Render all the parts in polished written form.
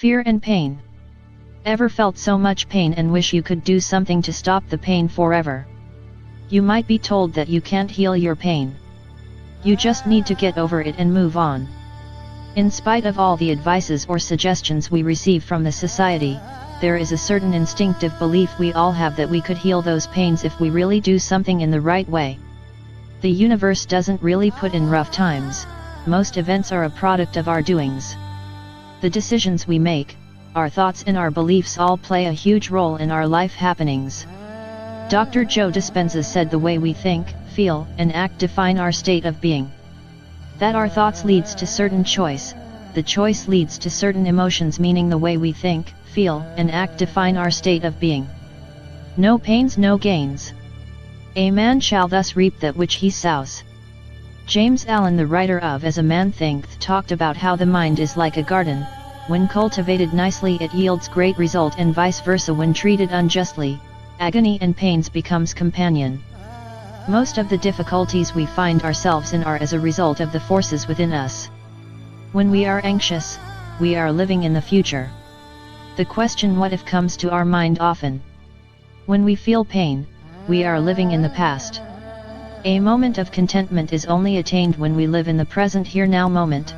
Fear and pain. Ever felt so much pain and wish you could do something to stop the pain forever? You might be told that you can't heal your pain. You just need to get over it and move on. In spite of all the advices or suggestions we receive from the society, there is a certain instinctive belief we all have that we could heal those pains if we really do something in the right way. The universe doesn't really put in rough times. Most events are a product of our doings. The decisions we make, our thoughts and our beliefs all play a huge role in our life happenings. Dr. Joe Dispenza said the way we think, feel, and act define our state of being. That our thoughts leads to certain choice, the choice leads to certain emotions, meaning the way we think, feel, and act define our state of being. No pains, no gains. A man shall thus reap that which he sows. James Allen, the writer of As a Man Thinketh, talked about how the mind is like a garden. When cultivated nicely it yields great result, and vice versa when treated unjustly, agony and pains becomes companion. Most of the difficulties we find ourselves in are as a result of the forces within us. When we are anxious, we are living in the future. The question what if comes to our mind often. When we feel pain, we are living in the past. A moment of contentment is only attained when we live in the present here-now moment.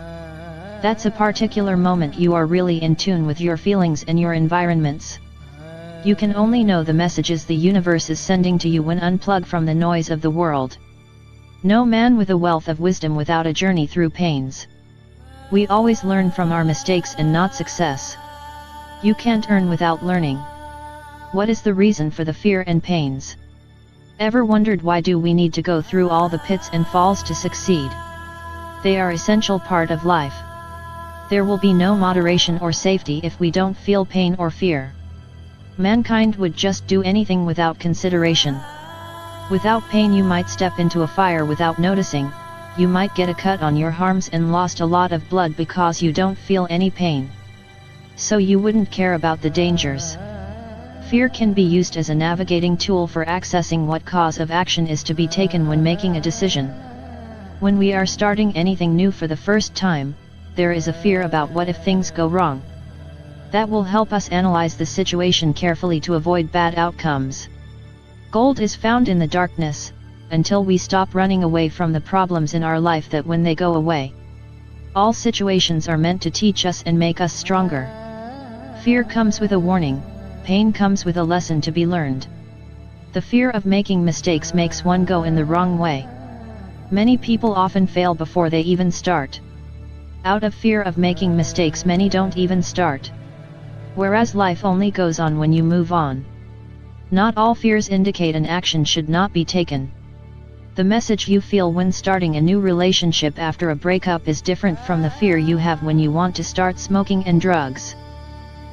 That's a particular moment you are really in tune with your feelings and your environments. You can only know the messages the universe is sending to you when unplugged from the noise of the world. No man with a wealth of wisdom without a journey through pains. We always learn from our mistakes and not success. You can't earn without learning. What is the reason for the fear and pains? Ever wondered why do we need to go through all the pits and falls to succeed? They are essential part of life. There will be no moderation or safety if we don't feel pain or fear. Mankind would just do anything without consideration. Without pain you might step into a fire without noticing, you might get a cut on your arms and lost a lot of blood because you don't feel any pain. So you wouldn't care about the dangers. Fear can be used as a navigating tool for accessing what cause of action is to be taken when making a decision. When we are starting anything new for the first time, there is a fear about what if things go wrong. That will help us analyze the situation carefully to avoid bad outcomes. Gold is found in the darkness, until we stop running away from the problems in our life that when they go away. All situations are meant to teach us and make us stronger. Fear comes with a warning, pain comes with a lesson to be learned. The fear of making mistakes makes one go in the wrong way. Many people often fail before they even start. Out of fear of making mistakes many don't even start. Whereas life only goes on when you move on. Not all fears indicate an action should not be taken. The message you feel when starting a new relationship after a breakup is different from the fear you have when you want to start smoking and drugs.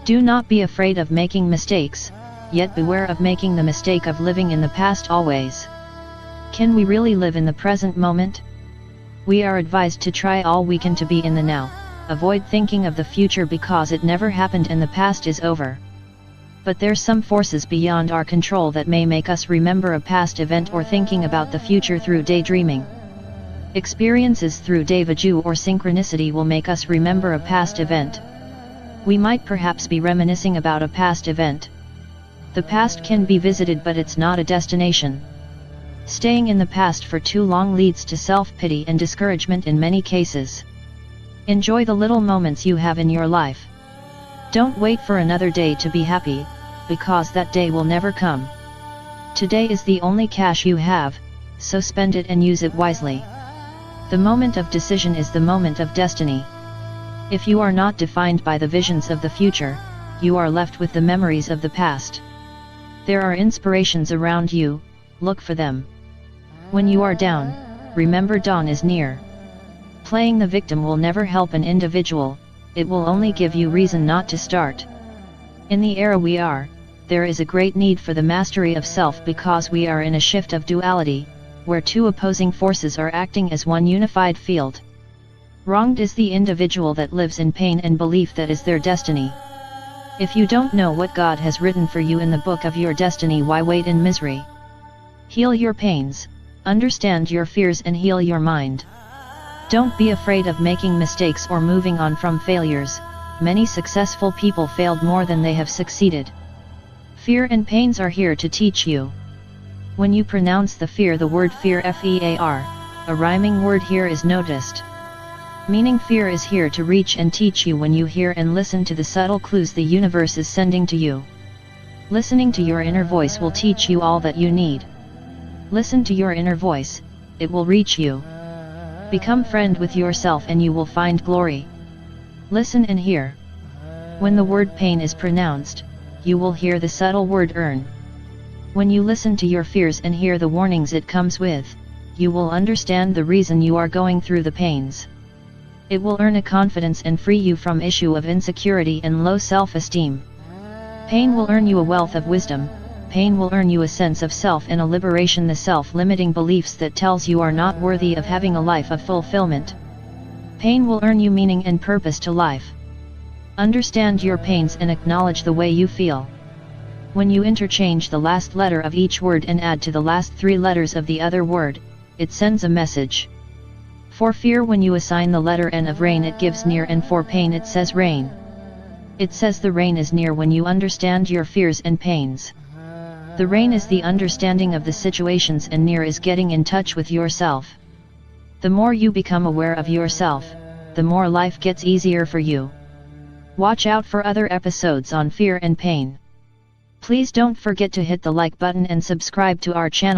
Do not be afraid of making mistakes, yet beware of making the mistake of living in the past always. Can we really live in the present moment? We are advised to try all we can to be in the now, avoid thinking of the future because it never happened and the past is over. But there's some forces beyond our control that may make us remember a past event or thinking about the future through daydreaming. Experiences through déjà vu or synchronicity will make us remember a past event. We might perhaps be reminiscing about a past event. The past can be visited but it's not a destination. Staying in the past for too long leads to self-pity and discouragement in many cases. Enjoy the little moments you have in your life. Don't wait for another day to be happy, because that day will never come. Today is the only cash you have, so spend it and use it wisely. The moment of decision is the moment of destiny. If you are not defined by the visions of the future, you are left with the memories of the past. There are inspirations around you, look for them. When you are down, remember dawn is near. Playing the victim will never help an individual, it will only give you reason not to start. In the era we are, there is a great need for the mastery of self because we are in a shift of duality, where two opposing forces are acting as one unified field. Wronged is the individual that lives in pain and belief that is their destiny. If you don't know what God has written for you in the book of your destiny, why wait in misery? Heal your pains, understand your fears and heal your mind. Don't be afraid of making mistakes or moving on from failures, many successful people failed more than they have succeeded. Fear and pains are here to teach you. When you pronounce the fear, the word fear, F-E-A-R, a rhyming word here is noticed. Meaning fear is here to reach and teach you when you hear and listen to the subtle clues the universe is sending to you. Listening to your inner voice will teach you all that you need. Listen to your inner voice, it will reach you. Become friend with yourself and you will find glory. Listen and hear. When the word pain is pronounced, you will hear the subtle word earn. When you listen to your fears and hear the warnings it comes with, you will understand the reason you are going through the pains. It will earn a confidence and free you from issue of insecurity and low self-esteem. Pain will earn you a wealth of wisdom. Pain will earn you a sense of self and a liberation, the self-limiting beliefs that tells you are not worthy of having a life of fulfillment. Pain will earn you meaning and purpose to life. Understand your pains and acknowledge the way you feel. When you interchange the last letter of each word and add to the last 3 letters of the other word, it sends a message. For fear, when you assign the letter N of rain, it gives near, and for pain it says rain. It says the rain is near when you understand your fears and pains. The rain is the understanding of the situations and near is getting in touch with yourself. The more you become aware of yourself, the more life gets easier for you. Watch out for other episodes on fear and pain. Please don't forget to hit the like button and subscribe to our channel.